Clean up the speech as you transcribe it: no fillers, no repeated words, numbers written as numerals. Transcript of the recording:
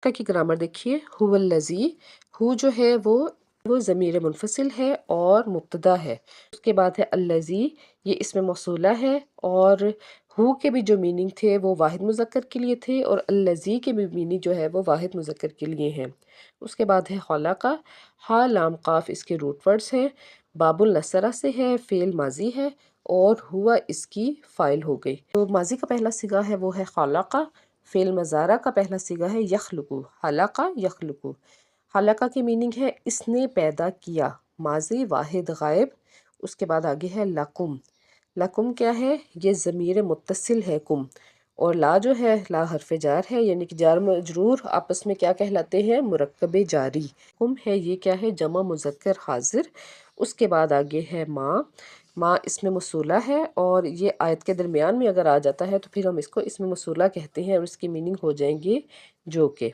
کا کی گرامر دیکھیے، هو الذی، ہو جو ہے وہ ضمیر منفصل ہے اور مبتدا ہے۔ اس کے بعد ہے الذی، یہ اسم موصولہ ہے، اور ہو کے بھی جو میننگ تھے وہ واحد مذکر کے لیے تھے، اور الذی کے بھی میننگ جو ہے وہ واحد مذکر کے لیے ہیں۔ اس کے بعد ہے خلقہ، ہا لام قاف اس کے روٹ ورڈز ہیں، باب النصرہ سے ہے، فعل ماضی ہے، اور ہوا اس کی فاعل ہو گئی۔ تو ماضی کا پہلا صیغہ ہے وہ ہے خلقہ، فعل مضارع کا پہلا صیغہ ہے یخلقو، خلقہ یخلقو۔ خلقہ کی میننگ ہے اس نے پیدا کیا، ماضی واحد غائب۔ اس کے بعد آگے ہے لکم، لکم کیا ہے؟ یہ ضمیر متصل ہے کم، اور لا جو ہے لا حرف جار ہے، یعنی کہ جار مجرور آپس میں کیا کہلاتے ہیں؟ مرکب جاری۔ کم ہے یہ کیا ہے؟ جمع مذکر حاضر۔ اس کے بعد آگے ہے ماں، ماں اسم موصولہ ہے، اور یہ آیت کے درمیان میں اگر آ جاتا ہے تو پھر ہم اس کو اسم موصولہ کہتے ہیں، اور اس کی میننگ ہو جائیں گے جو کہ۔